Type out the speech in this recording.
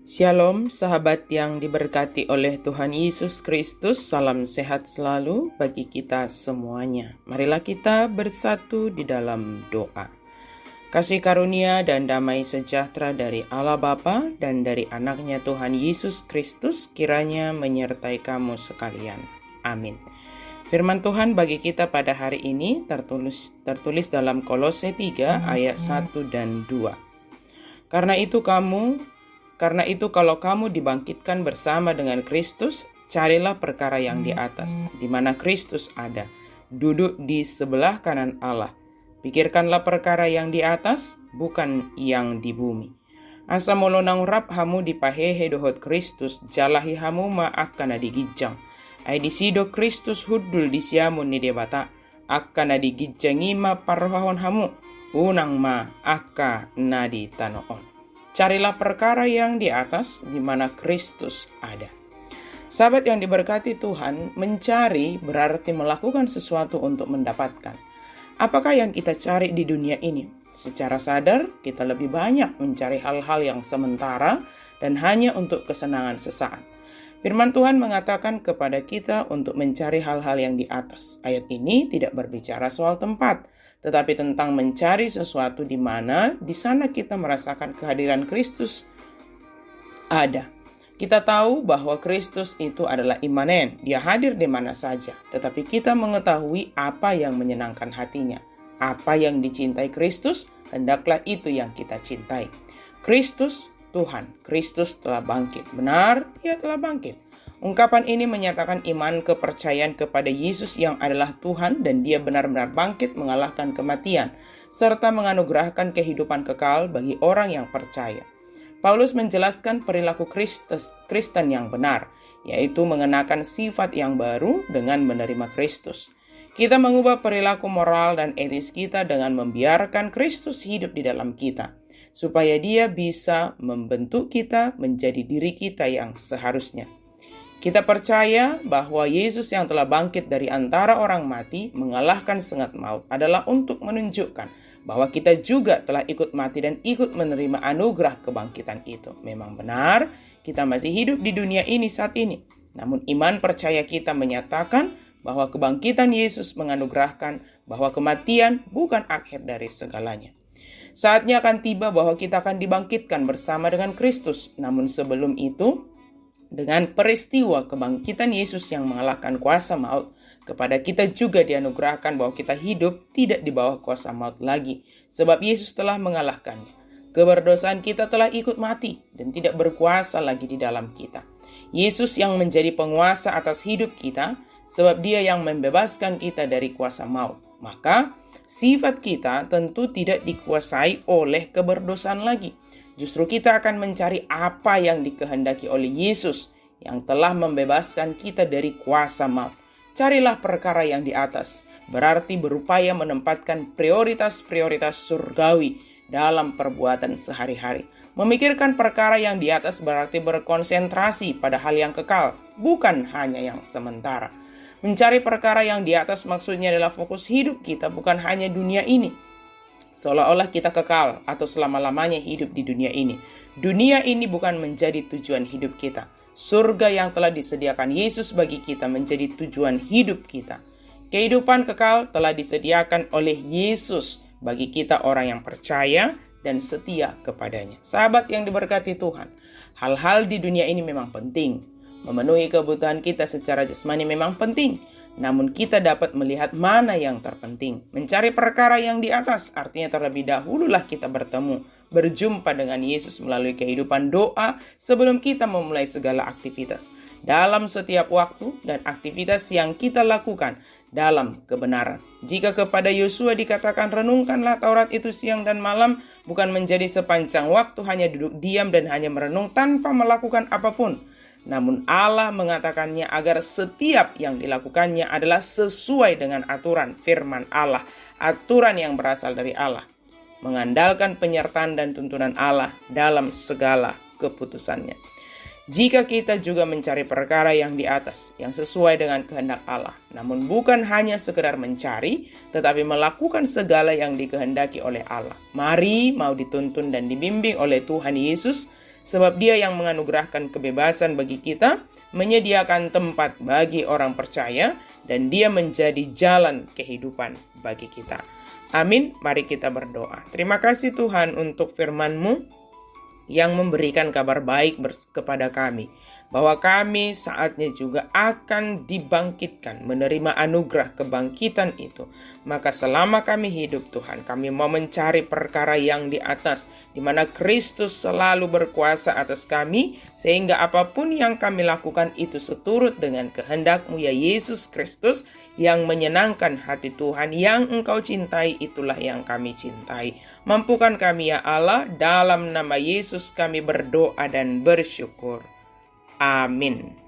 Shalom sahabat yang diberkati oleh Tuhan Yesus Kristus, salam sehat selalu bagi kita semuanya. Marilah kita bersatu di dalam doa. Kasih karunia dan damai sejahtera dari Allah Bapa dan dari anaknya Tuhan Yesus Kristus kiranya menyertai kamu sekalian. Amin. Firman Tuhan bagi kita pada hari ini tertulis dalam Kolose 3 ayat 1 dan 2. Karena itu kalau kamu dibangkitkan bersama dengan Kristus, carilah perkara yang di atas, di mana Kristus ada, duduk di sebelah kanan Allah. Pikirkanlah perkara yang di atas, bukan yang di bumi. Asa molonang rap hamu dipahehe dohot Kristus, jalahi hamu ma akkana digijang. Ai disido Kristus hudul disiamun ni debata, akkana digijangi ma parwahon hamu, unang ma akka nadi tanoon. Carilah perkara yang di atas, di mana Kristus ada. Sahabat yang diberkati Tuhan, mencari berarti melakukan sesuatu untuk mendapatkan. Apakah yang kita cari di dunia ini? Secara sadar, kita lebih banyak mencari hal-hal yang sementara dan hanya untuk kesenangan sesaat. Firman Tuhan mengatakan kepada kita untuk mencari hal-hal yang di atas. Ayat ini tidak berbicara soal tempat, tetapi tentang mencari sesuatu di mana di sana kita merasakan kehadiran Kristus ada. Kita tahu bahwa Kristus itu adalah imanen, dia hadir di mana saja. Tetapi kita mengetahui apa yang menyenangkan hatinya. Apa yang dicintai Kristus, hendaklah itu yang kita cintai. Kristus Tuhan, Kristus telah bangkit. Benar, dia telah bangkit. Ungkapan ini menyatakan iman kepercayaan kepada Yesus yang adalah Tuhan dan dia benar-benar bangkit mengalahkan kematian, serta menganugerahkan kehidupan kekal bagi orang yang percaya. Paulus menjelaskan perilaku Kristen yang benar, yaitu mengenakan sifat yang baru dengan menerima Kristus. Kita mengubah perilaku moral dan etis kita dengan membiarkan Kristus hidup di dalam kita, supaya dia bisa membentuk kita menjadi diri kita yang seharusnya. Kita percaya bahwa Yesus yang telah bangkit dari antara orang mati mengalahkan sengat maut adalah untuk menunjukkan bahwa kita juga telah ikut mati dan ikut menerima anugerah kebangkitan itu. Memang benar, kita masih hidup di dunia ini saat ini. Namun iman percaya kita menyatakan bahwa kebangkitan Yesus menganugerahkan bahwa kematian bukan akhir dari segalanya. Saatnya akan tiba bahwa kita akan dibangkitkan bersama dengan Kristus. Namun sebelum itu, dengan peristiwa kebangkitan Yesus yang mengalahkan kuasa maut, kepada kita juga dianugerahkan bahwa kita hidup tidak di bawah kuasa maut lagi, sebab Yesus telah mengalahkannya. Keberdosaan kita telah ikut mati dan tidak berkuasa lagi di dalam kita. Yesus yang menjadi penguasa atas hidup kita, sebab dia yang membebaskan kita dari kuasa maut. Maka sifat kita tentu tidak dikuasai oleh keberdosaan lagi. Justru kita akan mencari apa yang dikehendaki oleh Yesus yang telah membebaskan kita dari kuasa maut. Carilah perkara yang di atas, berarti berupaya menempatkan prioritas-prioritas surgawi dalam perbuatan sehari-hari. Memikirkan perkara yang di atas berarti berkonsentrasi pada hal yang kekal, bukan hanya yang sementara. Mencari perkara yang di atas maksudnya adalah fokus hidup kita bukan hanya dunia ini, seolah-olah kita kekal atau selama-lamanya hidup di dunia ini. Dunia ini bukan menjadi tujuan hidup kita. Surga yang telah disediakan Yesus bagi kita menjadi tujuan hidup kita. Kehidupan kekal telah disediakan oleh Yesus bagi kita orang yang percaya dan setia kepadanya. Sahabat yang diberkati Tuhan, hal-hal di dunia ini memang penting. Memenuhi kebutuhan kita secara jasmani memang penting. Namun kita dapat melihat mana yang terpenting. Mencari perkara yang di atas artinya terlebih dahululah kita berjumpa dengan Yesus melalui kehidupan doa sebelum kita memulai segala aktivitas. Dalam setiap waktu dan aktivitas yang kita lakukan dalam kebenaran. Jika kepada Yosua dikatakan renungkanlah Taurat itu siang dan malam, bukan menjadi sepanjang waktu hanya duduk diam dan hanya merenung tanpa melakukan apapun. Namun Allah mengatakannya agar setiap yang dilakukannya adalah sesuai dengan aturan firman Allah, aturan yang berasal dari Allah, mengandalkan penyertaan dan tuntunan Allah dalam segala keputusannya. Jika kita juga mencari perkara yang di atas, yang sesuai dengan kehendak Allah, namun bukan hanya sekedar mencari, tetapi melakukan segala yang dikehendaki oleh Allah. Mari mau dituntun dan dibimbing oleh Tuhan Yesus, Sebab Dia yang menganugerahkan kebebasan bagi kita, menyediakan tempat bagi orang percaya, dan Dia menjadi jalan kehidupan bagi kita. Amin. Mari kita berdoa. Terima kasih Tuhan untuk firman-Mu yang memberikan kabar baik kepada kami, bahwa kami saatnya juga akan dibangkitkan, menerima anugerah kebangkitan itu. Maka selama kami hidup Tuhan, kami mau mencari perkara yang di atas, di mana Kristus selalu berkuasa atas kami, sehingga apapun yang kami lakukan itu seturut dengan kehendak-Mu ya Yesus Kristus, yang menyenangkan hati Tuhan, yang Engkau cintai, itulah yang kami cintai. Mampukan kami ya Allah, dalam nama Yesus kami berdoa dan bersyukur. Amin.